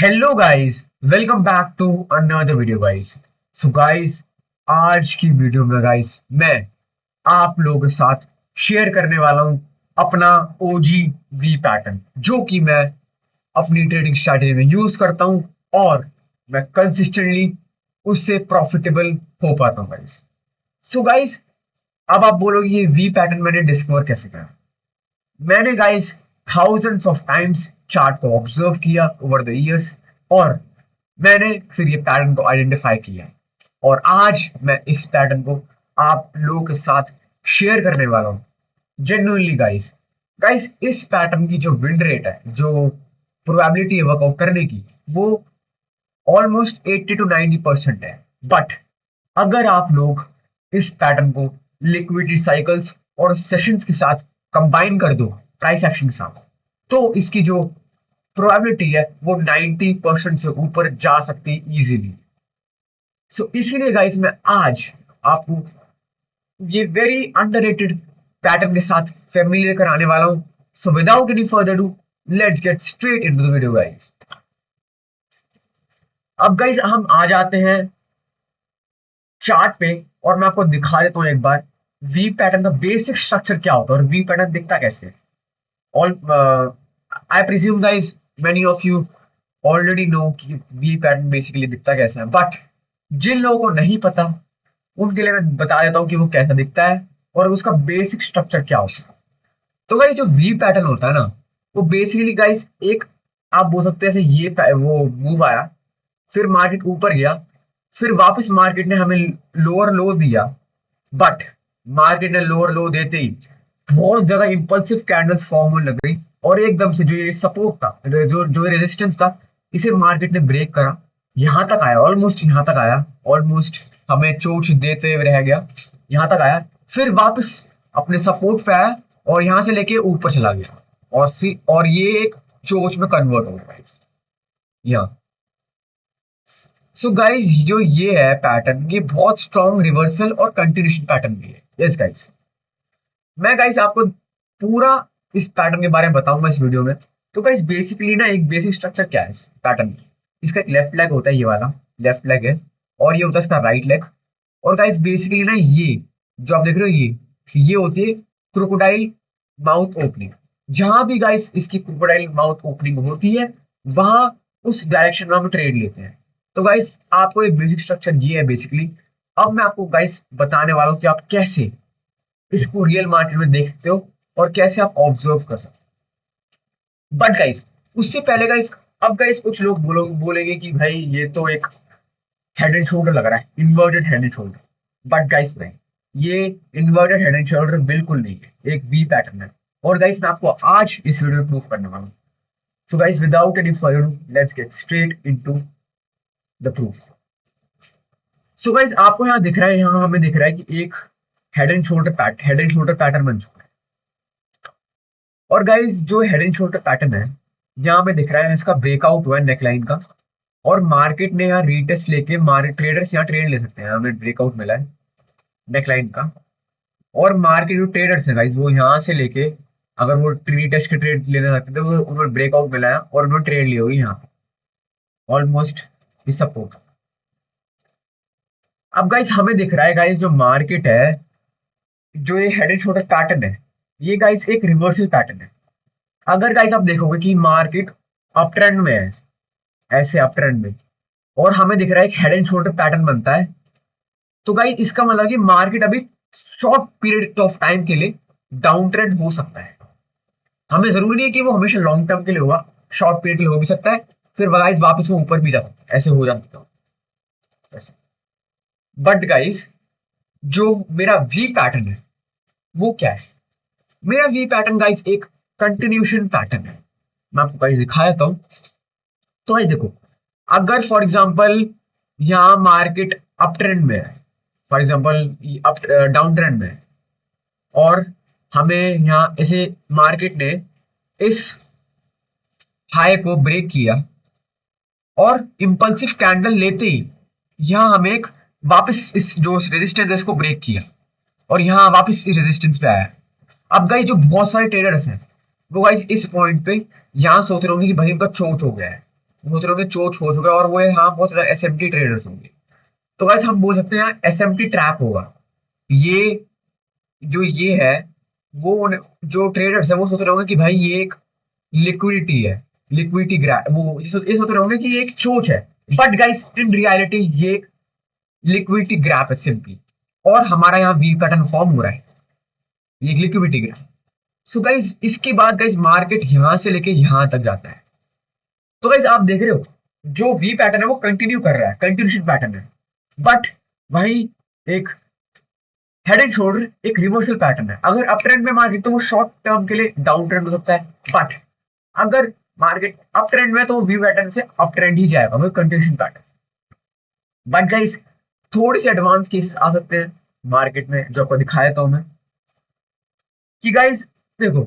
Hello guys, welcome back to another video guys. So guys, आज की video में guys मैं आप लोगों के साथ शेयर करने वाला हूं अपना ओजी वी पैटर्न, जो कि मैं अपनी ट्रेडिंग स्ट्रैटेजी में यूज करता हूं और मैं कंसिस्टेंटली उससे प्रॉफिटेबल हो पाता हूं गाइस। सो गाइस, अब आप बोलोगे ये वी पैटर्न मैंने डिस्कवर कैसे करा। मैंने guys thousands of times chart को ऑब्जर्व किया ओवर द इयर्स और मैंने फिर ये पैटर्न को आइडेंटिफाई किया और आज मैं इस पैटर्न को आप लोगों के साथ शेयर करने वाला हूं। जेन्युइनली गाइस, इस पैटर्न की जो विन रेट है, जो प्रोबेबिलिटी है वर्कआउट करने की, वो ऑलमोस्ट 80 to 90% है। बट अगर आप लोग इस पैटर्न को लिक्विडिटी साइकिल्स और सेशंस के साथ कंबाइन कर दो, प्राइस एक्शन के साथ, तो इसकी जो प्रोबेबिलिटी है वो 90% से ऊपर जा सकती है इजीली। सो इसीलिए गाइस मैं आज आपको ये वेरी अंडररेटेड पैटर्न के साथ फेमिलियर कराने वाला हूं। So without any further do, let's get straight into the video guys. अब गाइस हम आ जाते हैं चार्ट पे और मैं आपको दिखा देता हूं एक बार वी पैटर्न का बेसिक स्ट्रक्चर क्या होता है और वी पैटर्न दिखता कैसे है। All I presume guys many of you already know कि वी पैटर्न बेसिकली दिखता कैसा है, बट जिन लोगों को नहीं पता उनके लिए मैं बता देता हूँ कि वो कैसा दिखता है और उसका बेसिक स्ट्रक्चर क्या होता है। तो गाइस जो वी पैटर्न होता है ना, वो बेसिकली गाइस एक, आप बोल सकते हैं ऐसे, वो मूव आया, फिर मार्केट ऊपर गया, फिर वापस मार्केट ने हमें लोअर लो दिया, बट मार्केट ने लोअर लो देते ही बहुत ज्यादा इंपल्सिव कैंडल्स फॉर्म होने लग गई और एकदम से जो ये सपोर्ट था, जो जो रेजिस्टेंस था, इसे मार्केट ने ब्रेक करा। यहां तक आया, ऑलमोस्ट यहां तक आया, ऑलमोस्ट हमें चोट देते हुए रह गया, यहां तक आया, फिर वापस अपने सपोर्ट पे आया और यहां से लेके ऊपर चला गया और ये एक चोच में कन्वर्ट हो गया यहाँ। सो गाइज जो ये है पैटर्न, ये बहुत स्ट्रॉन्ग रिवर्सल और कंटिन्यूशन पैटर्न भी है। यस गाइज, मैं गाइज आपको पूरा इस पैटर्न के बारे में बताऊंगा इस वीडियो में। तो गाइज बेसिकली ना, एक बेसिक स्ट्रक्चर क्या है इस पैटर्न में। इसका एक लेफ्ट लेग होता है, ये वाला लेफ्ट लेग है, और ये होता है इसका राइट लेग। और गाइज बेसिकली ना, ये जो आप देख रहे हो, ये होती है क्रोकोडाइल माउथ ओपनिंग। जहां भी गाइज इसकी क्रोकोडाइल माउथ ओपनिंग होती है, वहां उस डायरेक्शन में हम ट्रेड लेते हैं। तो गाइज आपको एक बेसिक स्ट्रक्चर ये है बेसिकली। अब मैं आपको गाइज बताने वाला हूं कि आप कैसे इसको रियल मार्केट में देख सकते हो और कैसे आप ऑब्जर्व कर सकते हो। बट गाइज उससे पहले गाइज, अब गाइज कुछ लोग बोलेंगे कि भाई ये तो एक हेड एंड शोल्डर लग रहा है, inverted head and shoulder. But guys नहीं, ये इन्वर्टेड हेड एंड शोल्डर बिल्कुल नहीं है, एक वी पैटर्न है। और गाइज मैं आपको आज इस वीडियो में प्रूफ करने वाला हूँ। So guys without any further, let's get straight into the proof. So guys आपको यहाँ दिख रहा है, यहाँ हमें दिख रहा है कि एक हेड एंड शोल्डर पैटर्न बन चुका है। और गाइज जो हेड एंड शोल्डर पैटर्न है, यहाँ हमें दिख रहा है इसका ब्रेकआउट हुआ है नेकलाइन का, और मार्केट ने यहाँ रीटेस्ट लेके, मार्केट ट्रेडर्स यहाँ ट्रेड ले सकते हैं, हमें ब्रेकआउट मिला है नेकलाइन का। और मार्केट जो ट्रेडर्स है गाइज, वो यहाँ से लेके, अगर वो रीटेस्ट के ट्रेड लेना चाहते थे, वो उन्होंने ब्रेकआउट मिला है और उन्होंने ट्रेड ली होगी यहाँ ऑलमोस्ट इस सपोर्ट। अब गाइज हमें दिख रहा है गाइज, जो मार्केट है, जो ये हेड एंड शोल्डर पैटर्न है, ये गाइज एक रिवर्सल पैटर्न है। अगर गाइज आप देखोगे कि मार्केट अप ट्रेंड में है, ऐसे अप ट्रेंड में, और हमें दिख रहा है एक हेड एंड शोल्डर पैटर्न बनता है, तो गाइज इसका मतलब कि मार्केट अभी शॉर्ट पीरियड ऑफ टाइम के लिए डाउन ट्रेंड हो सकता है। हमें जरूरी नहीं है कि वो हमेशा लॉन्ग टर्म के लिए होगा, शॉर्ट पीरियड के लिए हो भी सकता है, फिर गाइज वापस वो ऊपर भी जा सकता है, ऐसे हो जाता है ऐसे। बट गाइज जो मेरा वी पैटर्न है वो क्या है? मेरा वी पैटर्न गाइज एक कंटिन्यूशन पैटर्न है। मैं आपको गाइज दिखा देता हूं। तो गाइज देखो, अगर फॉर एग्जांपल यहाँ मार्केट अप ट्रेंड में है, for example up down trend में है, और हमें यहाँ ऐसे मार्केट ने इस हाई को ब्रेक किया और इंपल्सिव कैंडल लेते ही यहाँ हमें एक वापस इस जो रेजिस्टेंस है इसको ब्रेक किया और यहाँ वापस इस रेजिस्टेंस पे आया। अब गाइस जो बहुत सारे ट्रेडर्स हैं, वो गाइस इस पॉइंट पे यहाँ सोच रहे होंगे कि भाई उनका चोट हो गया है, सोच रहे होंगे चोच हो चुका है और वो यहाँ बहुत ज्यादा एसएमटी ट्रेडर्स होंगे। तो गाइस हम बोल सकते हैं यहाँ एसएमटी ट्रैप होगा। ये जो ये है वो जो ट्रेडर्स है वो सोच रहे होंगे कि भाई ये एक लिक्विडिटी है, लिक्विडिटी ग्रैप, वो ये सोच रहे होंगे कि ये एक चोच है। बट गाइस इन रियलिटी ये लिक्विडिटी ग्रैप है सिंपली। और हमारा यहाँ वी पैटर्न फॉर्म हो रहा है, ये लिक्विडिटी ग्रैप। सो गाइस इसके बाद गाइस मार्केट यहां से लेके यहां तक जाता है। तो गाइस आप देख रहे हो जो वी पैटर्न है वो कंटिन्यू कर रहा है, कंटिन्यूशन पैटर्न है। बट वही एक हेड एंड शोल्डर एक रिवर्सल पैटर्न है। अगर अप ट्रेंड में मार्केट तो वो शॉर्ट टर्म के लिए डाउन ट्रेंड हो सकता है। बट अगर मार्केट अप ट्रेंड में तो वो वी पैटर्न से अप ट्रेंड ही जाएगा, वो कंटिन्यूशन पैटर्न। बट गाइस थोड़े से एडवांस केसेस आ सकते हैं मार्केट में जो आपको दिखाया देता हूं मैं कि गाइस देखो,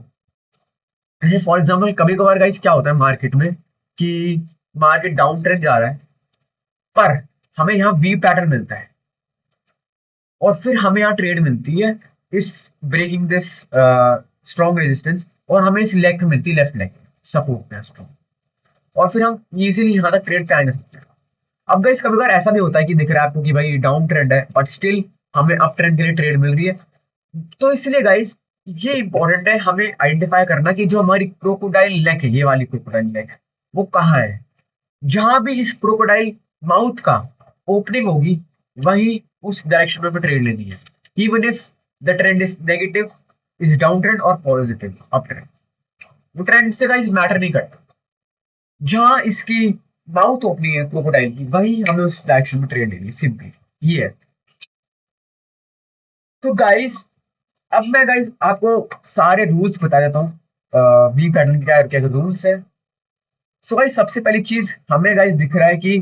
जैसे फॉर एग्जांपल कभी कभार गाइस क्या होता है मार्केट में कि मार्केट डाउन ट्रेंड जा रहा है पर हमें यहाँ वी पैटर्न मिलता है और फिर हमें यहाँ ट्रेड मिलती है इस ब्रेकिंग दिस स्ट्रॉन्ग रेजिस्टेंस और हमें इस लेग मिलती है, लेफ्ट लेग सपोर्ट में स्ट्रॉन्ग। और फिर हम इजीली यहाँ तक ट्रेड पे आ सकते हैं। अब गाइस कभी कभार ऐसा भी होता है कि दिख रहा है आपको कि भाई डाउन ट्रेंड है बट स्टिल हमें अप ट्रेंड के लिए ट्रेड मिल रही है। तो इसलिए गाइस ये इंपॉर्टेंट है हमें आइडेंटिफाई करना कि जो हमारी क्रोकोडाइल नेक है, ये वाली क्रोकोडाइल नेक वो कहाँ है। जहां भी इस क्रोकोडाइल माउथ का ओपनिंग होगी वही उस डायरेक्शन में हमें ट्रेड लेनी है। Even if the trend is negative, is down trend और पॉजिटिव अप ट्रेंड, वो ट्रेंड से गाइस मैटर नहीं करता। जहां इसकी माउथ ओपनिंग है क्रोकोडाइल की वही हमें उस डायरेक्शन में ट्रेड लेनी है, सिंपली ये है। तो गाइस अब मैं गाइस आपको सारे रूल्स बता देता हूँ वी पैटर्न के क्या क्या रूल्स है। सो गाइस सबसे पहली चीज हमें गाइस दिख रहा है कि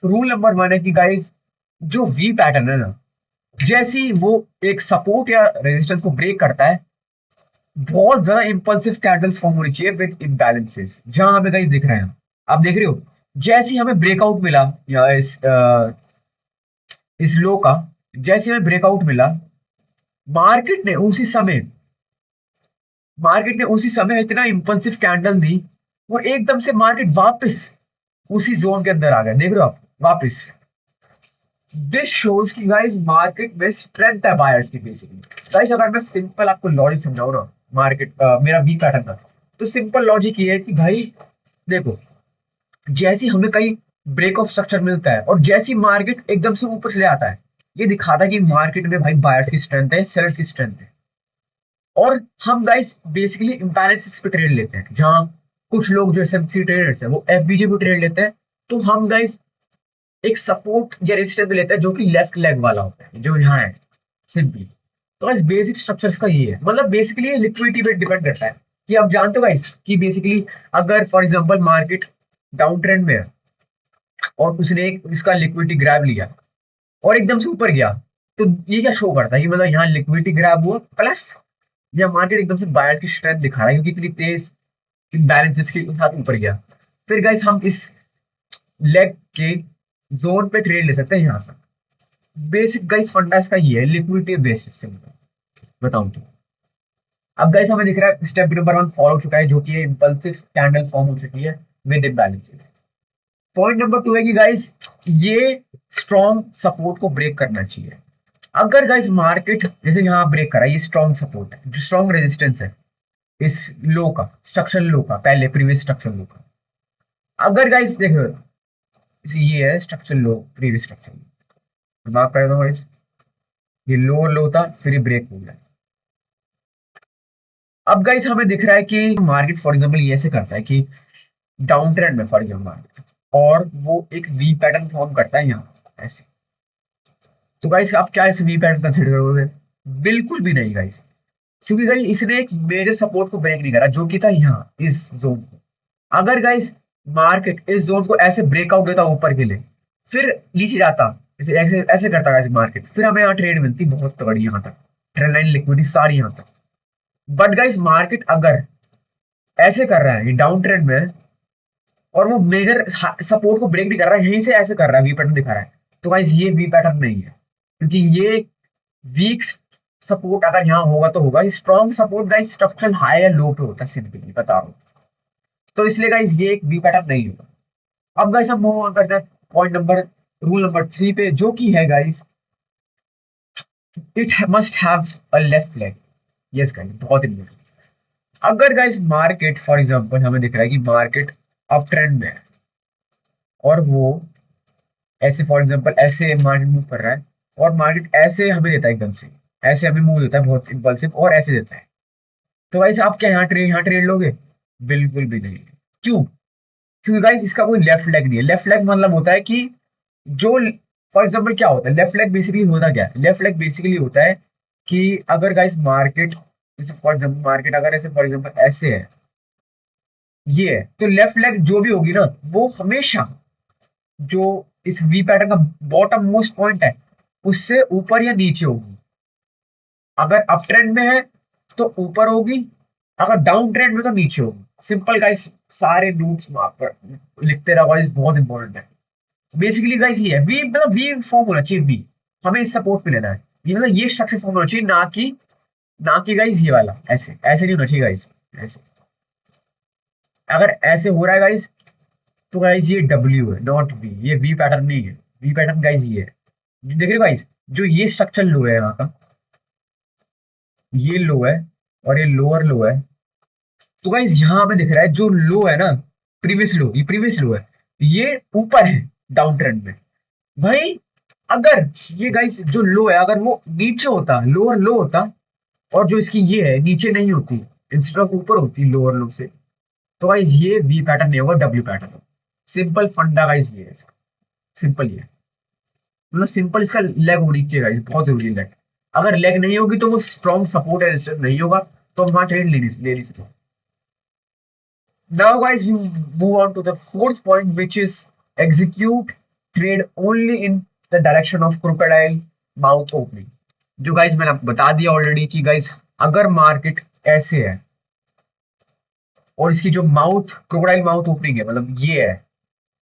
रूल नंबर वन है कि गाइस जो वी पैटर्न है ना, जैसे ही वो एक सपोर्ट या रेजिस्टेंस को ब्रेक करता है बहुत ज्यादा इंपल्सिव कैंडल्स फॉर्म होनी चाहिए विद इम्बैलेंसेस, जहां हमें गाइस दिख रहे हैं। आप देख रहे हो जैसे ही हमें ब्रेकआउट मिला या इस लो का, जैसे हमें ब्रेकआउट मिला मार्केट ने उसी समय इतना इंपल्सिव कैंडल दी और एकदम से मार्केट वापस उसी जोन के अंदर आ गया। देख रहे हो आप वापस। दिस शोज कि गाइस मार्केट में स्ट्रेंथ है बायर्स की बेसिकली। गाइस अगर मैं सिंपल आपको लॉजिक समझाऊं ना मार्केट मेरा वी पैटर्न का, तो सिंपल लॉजिक ये है कि भाई देखो जैसी हमें कहीं ब्रेक ऑफ स्ट्रक्चर मिलता है और जैसी मार्केट एकदम से ऊपर चले आता है, ये दिखाता है कि मार्केट में भाई बायर्स की स्ट्रेंथ है, सेलर्स की स्ट्रेंथ है। और हम गाइस बेसिकली इम्बैलेंसेस पे ट्रेड लेते हैं, जहां कुछ लोग जो एसएमसी ट्रेडर्स है वो एफबीजे पे ट्रेड लेते हैं। तो हम गाइस एक सपोर्ट या रेजिस्टेंस भी लेता है जो कि लेफ्ट लेग वाला होता है, जो यहाँ है सिंपली। तो गाइस बेसिक स्ट्रक्चर्स का ये है, मतलब बेसिकली ये लिक्विडिटी पे डिपेंड करता है कि आप जानते हो गाइस कि बेसिकली अगर for example market down trend में है और उसने एक इसका लिक्विडिटी ग्रैब लिया और एकदम से ऊपर गया, तो ये क्या शो करता है कि मतलब यहाँ लिक्विडिटी ग्रैब हुआ प्लस या मार्केट एकदम से बायर्स की स्ट्रेंथ दिखा रहा है क्योंकि इतनी तेज इम्बैलेंसेस के साथ ऊपर गया। फिर गाइस हम इस लेग के जोन पे ट्रेड ले सकते हैं यहाँ पर। बेसिक गाइस फंडा इसका ये है, लिक्विडिटी बेस्ड सिंपल बताऊं तो। अब गाइस हमें दिख रहा है स्टेप नंबर वन फॉलो हो चुका है जो कि इंपल्सिव कैंडल फॉर्म हो चुकी है with imbalances. Point number two है कि गाइस ये स्ट्रॉन्ग सपोर्ट को ब्रेक करना चाहिए। अगर गाइस मार्केट जैसे यहाँ ब्रेक करा, ये स्ट्रॉन्ग सपोर्ट है, जो स्ट्रॉन्ग रेजिस्टेंस है इस लो का, स्ट्रक्चरल लो का, पहले प्रीवियस स्ट्रक्चरल लो का। अगर गाइस देखो ये है स्ट्रक्चरल लो, प्रीवियस स्ट्रक्चरल मार्क कर दो गाइस, ये लोअर लो था फिर ये ब्रेक हो गया। अब गाइस हमें दिख रहा है कि मार्केट फॉर एग्जांपल ये ऐसे करता है कि डाउन ट्रेंड में फॉर एग्जांपल मार्केट और वो एक वी पैटर्न फॉर्म करता है यहाँ ऐसे। तो गाइस आप क्या इस वी पैटर्न कंसीडर करोगे? बिल्कुल भी नहीं गाइस, क्योंकि गाइस इसने एक मेजर सपोर्ट को ब्रेक नहीं करा जो कि था यहाँ इस जोन को। अगर गाइस मार्केट इस जोन को ऐसे ब्रेकआउट देता ऊपर के लिए फिर नीचे जाता, ऐसे ऐसे ऐसे करता गाइस मार्केट, फिर हमें यहाँ ट्रेड मिलती बहुत तगड़ी यहाँ तक, ट्रेंड लाइन लिक्विडिटी सारी यहाँ तक। बट गाइस मार्केट अगर ऐसे कर रहा है, ये डाउन ट्रेंड में है और वो मेजर सपोर्ट को ब्रेक नहीं कर रहा है, यहीं से ऐसे कर रहा है, वी पैटर्न दिखा रहा है, तो गाइस ये वी पैटर्न नहीं है। क्योंकि ये वीक सपोर्ट अगर यहाँ होगा तो होगा, strong support guys structural high या लो पे होता है, सिंपली बता रहा हूँ। तो इसलिए गाइस ये एक वी पैटर्न नहीं होगा। अब गाइस हम मूव ऑन करते हैं पॉइंट नंबर रूल नंबर 3 पे, जो कि है guys it must have a left leg. Yes guys, बहुत इंपॉर्टेंट। अगर गाइस मार्केट फॉर एग्जांपल हमें दिख रहा है कि मार्केट अप ट्रेंड में है और वो ऐसे फॉर एग्जांपल ऐसे मार्केट मूव कर रहा है और मार्केट ऐसे हमें देता है एकदम से, ऐसे हमें मूव देता है बहुत इम्पल्सिव और ऐसे देता है, तो गाइस आप क्या यहाँ ट्रेड लोगे? बिल्कुल भी नहीं। क्यों? क्योंकि गाइस इसका कोई लेफ्ट लेग नहीं है। लेफ्ट लेग मतलब होता है कि जो फॉर एग्जांपल क्या होता है लेफ्ट लेग बेसिकली होता क्या है? लेफ्ट लेग बेसिकली होता है कि अगर गाइस मार्केट जैसे फॉर एग्जांपल मार्केट अगर ऐसे फॉर एग्जांपल ऐसे है, ये है, तो लेफ्ट लेग जो भी होगी ना वो हमेशा जो इस वी पैटर्न का बॉटम मोस्ट पॉइंट है उससे ऊपर या नीचे होगी। अगर अप ट्रेंड में है तो ऊपर होगी, अगर डाउन ट्रेंड में तो नीचे होगी। सिंपल गाइस, सारे नोट्स वहां पर लिखते रहो गाइस, बहुत इंपॉर्टेंट है। बेसिकली गाइस ये है वी, मतलब वी फॉर्म होना चाहिए वी, हमें इस सपोर्ट पे लेना है। ये मतलब ये स्ट्रक्चर फॉर्म होना चाहिए, ना कि गाइस ये वाला ऐसे ऐसे नहीं होना चाहिए गाइस। ऐसे अगर ऐसे हो रहा है गाइस तो गाइस ये डब्ल्यू है नॉट वी, ये वी पैटर्न नहीं है। वी पैटर्न गाइस ये है, देख रहे हो गाइस, जो ये स्ट्रक्चर लो है यहाँ का, ये लो है और ये लोअर लो है। तो गाइस यहाँ हमें दिख रहा है जो लो है ना, प्रीवियस लो, ये प्रीवियस लो है, ये ऊपर है डाउन ट्रेंड में। भाई अगर ये गाइस जो लो है अगर वो नीचे होता, लोअर लो होता, और जो इसकी ये है नीचे नहीं होती, इंस्टेड ऑफ ऊपर होती लोअर लो से, तो गाइस ये वी पैटर्न नहीं होगा, डब्ल्यू पैटर्न होगा। सिंपल फंडा गाइस ये है, सिंपल ये है। मतलब सिंपल इसका लेग होनी चाहिए गाइस, बहुत जरूरी है लेग। अगर लेग नहीं होगी तो वो स्ट्रॉन्ग सपोर्ट है, रेजिस्टेंस नहीं होगा तो हम वहां ट्रेड ले नहीं सकते। Now guys, you move on to the fourth point, which is execute trade only in the direction of crocodile mouth opening। जो गाइस मैंने आपको बता दिया ऑलरेडी कि गाइस अगर मार्केट ऐसे है और इसकी जो माउथ क्रोकोडाइल माउथ ओपनिंग है, मतलब ये है,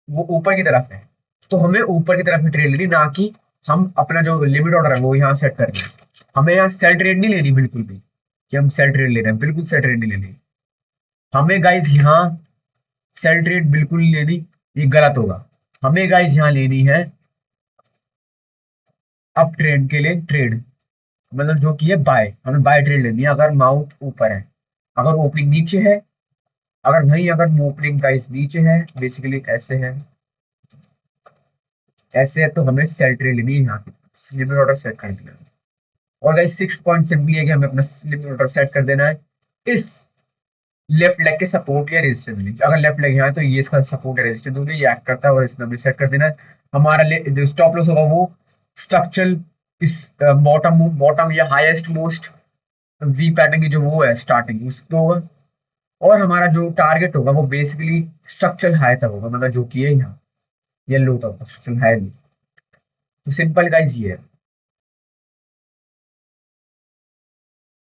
वो ऊपर की तरफ है, तो हमें ऊपर की तरफ ही ट्रेड लेनी, ना कि हम अपना जो लिमिट ऑर्डर है वो यहाँ सेट कर रहे हैं। हमें यहाँ सेल ट्रेड नहीं लेनी बिल्कुल भी, कि हम सेल ट्रेड ले रहे हैं, बिल्कुल सेल ट्रेड नहीं लेनी। हमें गाइस यहाँ सेल ट्रेड बिल्कुल नहीं लेनी, ये गलत होगा। हमें गाइस यहाँ लेनी है अप ट्रेंड के लिए ट्रेड, मतलब जो कि है बाय, हमें बाय ट्रेड लेनी है अगर माउथ ऊपर है। अगर ओपनिंग नीचे है, अगर नहीं, अगर ओपनिंग गाइस नीचे है, बेसिकली ऐसे है तो हमें सेल ट्रेड लेनी है, यहाँ की लिमिट ऑर्डर सेट कर देना है। और गाइस सिक्स पॉइंट सिंपली है कि हमें अपना लिमिट ऑर्डर सेट कर देना है इस लेफ्ट लेग के सपोर्ट या रेजिस्टेंस में। अगर लेफ्ट लेग यहाँ है तो ये इसका सपोर्ट या रेजिस्टेंस होगी, ये एक्ट करता है और इसमें हमें सेट कर देना है। हमारा जो स्टॉप लॉस होगा वो स्ट्रक्चरल इस बॉटम बॉटम या हाईएस्ट मोस्ट वी पैटर्न की जो वो है स्टार्टिंग उसको होगा, और हमारा जो टारगेट होगा वो बेसिकली स्ट्रक्चरल हाई तक होगा, मतलब जो कि है यहाँ ये लो तक स्ट्रक्चरल हाई। तो सिंपल गाइस ये है।